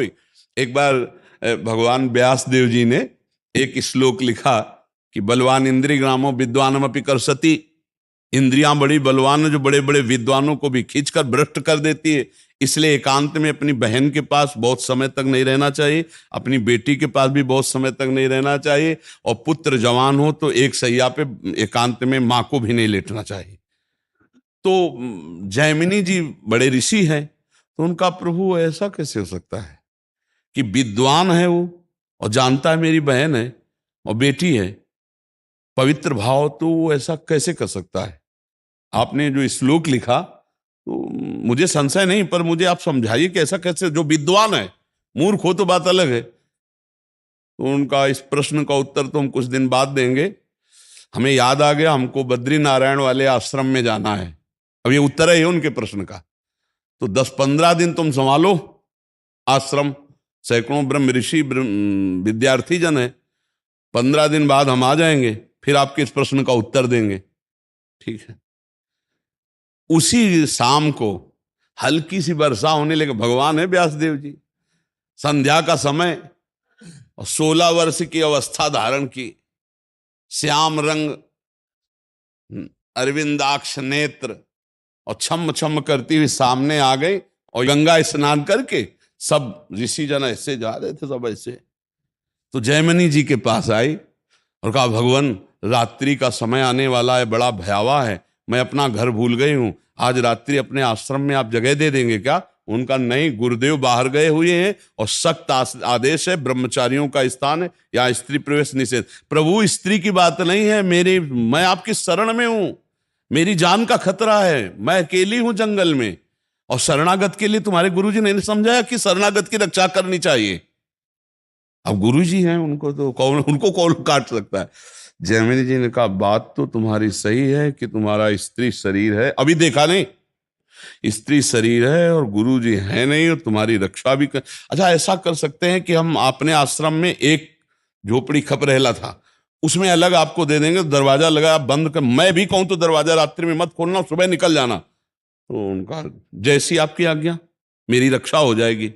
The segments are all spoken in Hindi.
एक बार भगवान व्यास देव जी ने एक श्लोक लिखा कि बलवान इंद्रिय ग्रामो विद्वानमपि कर्षति। इंद्रियां बड़ी बलवान जो बड़े बड़े विद्वानों को भी खींचकर भ्रष्ट कर देती है। इसलिए एकांत में अपनी बहन के पास बहुत समय तक नहीं रहना चाहिए, अपनी बेटी के पास भी बहुत समय तक नहीं रहना चाहिए, और पुत्र जवान हो तो एक सैया पे एकांत में मां को भी नहीं लेटना चाहिए। तो जैमिनी जी बड़े ऋषि हैं, तो उनका प्रभु ऐसा कैसे हो सकता है कि विद्वान है वो और जानता है मेरी बहन है और बेटी है, पवित्र भाव, तो वो ऐसा कैसे कर सकता है। आपने जो श्लोक लिखा तो मुझे संशय नहीं, पर मुझे आप समझाइए कि ऐसा कैसे, जो विद्वान है, मूर्ख हो तो बात अलग है। तो उनका इस प्रश्न का उत्तर तो हम कुछ दिन बाद देंगे। हमें याद आ गया, हमको बद्री नारायण वाले आश्रम में जाना है। अब ये उत्तर है उनके प्रश्न का। तो 10-15 दिन तुम संभालो आश्रम, सैकड़ों ब्रह्म ऋषि विद्यार्थी जन है। 15 दिन बाद हम आ जाएंगे, फिर आपके इस प्रश्न का उत्तर देंगे, ठीक है। उसी शाम को हल्की सी वर्षा होने लगी। भगवान है व्यासदेव जी, संध्या का समय, और 16 वर्ष की अवस्था धारण की, श्याम रंग अरविंदाक्ष नेत्र, और छम छम करती हुई सामने आ गई। और गंगा स्नान करके सब ऋषि जन ऐसे जा रहे थे, सब ऐसे। तो जैमिनी जी के पास आई और कहा, भगवान रात्रि का समय आने वाला है, बड़ा भयावह है, मैं अपना घर भूल गई हूं, आज रात्रि अपने आश्रम में आप जगह दे देंगे क्या। उनका नहीं, गुरुदेव बाहर गए हुए हैं और सख्त आदेश है, ब्रह्मचारियों का स्थान है, यहाँ स्त्री प्रवेश निषेध। प्रभु स्त्री की बात नहीं है, मैं आपकी शरण में हूं, मेरी जान का खतरा है, मैं अकेली हूं जंगल में, और शरणागत के लिए तुम्हारे गुरुजी ने समझाया कि शरणागत की रक्षा करनी चाहिए। अब गुरुजी हैं, उनको कौन काट सकता है। जैमिनी जी ने कहा, बात तो तुम्हारी सही है कि तुम्हारा स्त्री शरीर है, अभी देखा नहीं, स्त्री शरीर है और गुरु जी है नहीं, और तुम्हारी रक्षा भी कर। अच्छा, ऐसा कर सकते हैं कि हम अपने आश्रम में एक झोपड़ी खपरेला था, उसमें अलग आपको दे देंगे, दरवाजा लगा, आप बंद कर, मैं भी कहूं तो दरवाजा रात्रि में मत खोलना, सुबह निकल जाना। तो उनका, जैसी आपकी आज्ञा, मेरी रक्षा हो जाएगी,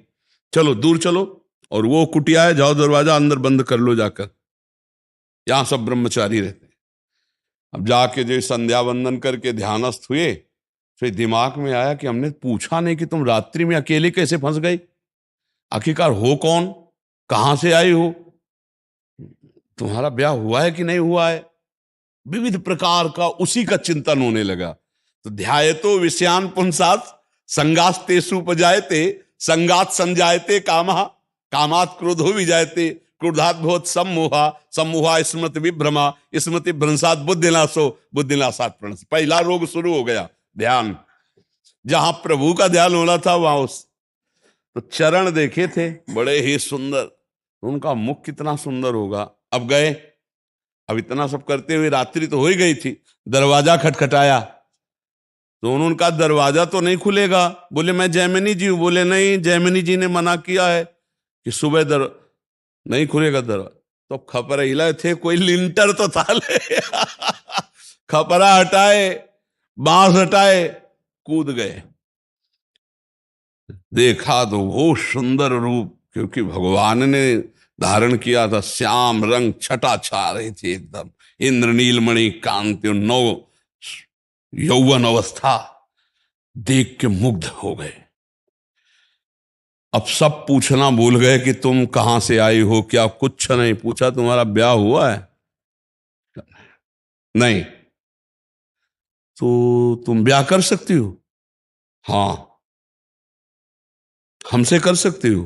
चलो दूर चलो, और वो कुटिया है, जाओ दरवाजा अंदर बंद कर लो जाकर, यहां सब ब्रह्मचारी रहते हैं। अब जाके जो संध्या वंदन करके ध्यानस्थ हुए, फिर दिमाग में आया कि हमने पूछा नहीं कि तुम रात्रि में अकेले कैसे फंस गई, आखिरकार हो कौन, कहां से आई हो, तुम्हारा ब्याह हुआ है कि नहीं हुआ है, विविध प्रकार का उसी का चिंतन होने लगा। तो ध्यायतो विषयान पुंसात् संगास्तेषु उपजायते, संगात संजायते कामः, कामात् क्रोधो विजायते, क्रोधात् भवति सम्मोहा, सम्मोहा स्मृति विभ्रमा, स्मृति भ्रंशात् बुद्धिनाशो, बुद्धिनाशात् प्रणश। पहला रोग शुरू हो गया, ध्यान। जहां प्रभु का ध्यान होना था वहां तो चरण देखे थे बड़े ही सुंदर, उनका मुख कितना सुंदर होगा। अब गए, अब इतना सब करते हुए रात्रि तो हो ही गई थी, दरवाजा खटखटाया, तो उन्होंने कहा दरवाजा तो नहीं खुलेगा। बोले मैं जैमिनी जी हूं। बोले नहीं, जैमिनी जी ने मना किया है कि सुबह नहीं खुलेगा दरवाजा। तो खपरा हिलाए थे, कोई लिंटर तो था ले खपरा हटाए, बांस हटाए, कूद गए। देखा तो वो सुंदर रूप, क्योंकि भगवान ने धारण किया था, श्याम रंग छटा छा रही थी एकदम, इंद्रनील मणि कांति, नौ यौवन अवस्था, देख के मुग्ध हो गए। अब सब पूछना भूल गए कि तुम कहां से आई हो, क्या कुछ नहीं पूछा, तुम्हारा ब्याह हुआ है नहीं, तो तुम ब्याह कर सकती हो, हाँ हमसे कर सकती हो।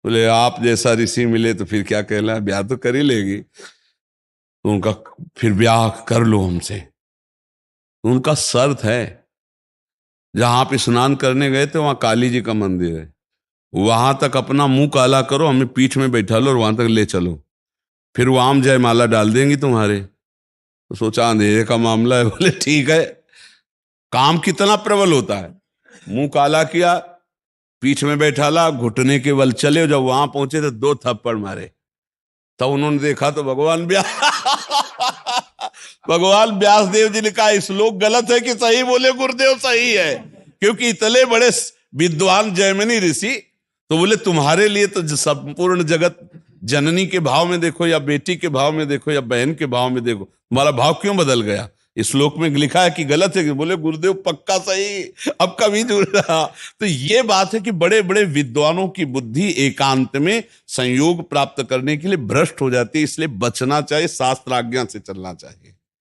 बोले आप जैसा ऋषि मिले तो फिर क्या कहना, ब्याह तो कर ही लेगी। तो उनका, फिर ब्याह कर लो हमसे। तो उनका शर्त है, जहां आप स्नान करने गए थे वहां काली जी का मंदिर है, वहां तक अपना मुंह काला करो, हमें पीठ में बैठा लो और वहां तक ले चलो, फिर वो आम जयमाला डाल देंगी तुम्हारे। तो सोचा अंधेरे का मामला है, बोले ठीक है। काम कितना प्रबल होता है, मुंह काला किया, पीठ में बैठा ला, घुटने के बल चले। जब वहां पहुंचे तो 2 थप्पड़ मारे, तब उन्होंने देखा तो भगवान व्यास देव जी ने कहा, श्लोक गलत है कि सही। बोले गुरुदेव सही है, क्योंकि इतने बड़े विद्वान जैमिनी ऋषि तो बोले तुम्हारे लिए तो संपूर्ण जगत जननी के भाव में देखो या बेटी के भाव में देखो या बहन के भाव में देखो, तुम्हारा भाव क्यों बदल गया? इस श्लोक में लिखा है कि गलत है? कि बोले गुरुदेव पक्का सही, अब कभी जुड़ रहा। तो ये बात है कि बड़े बड़े विद्वानों की बुद्धि एकांत में संयोग प्राप्त करने के लिए भ्रष्ट हो जाती है, इसलिए बचना चाहिए, शास्त्र आज्ञा से चलना चाहिए।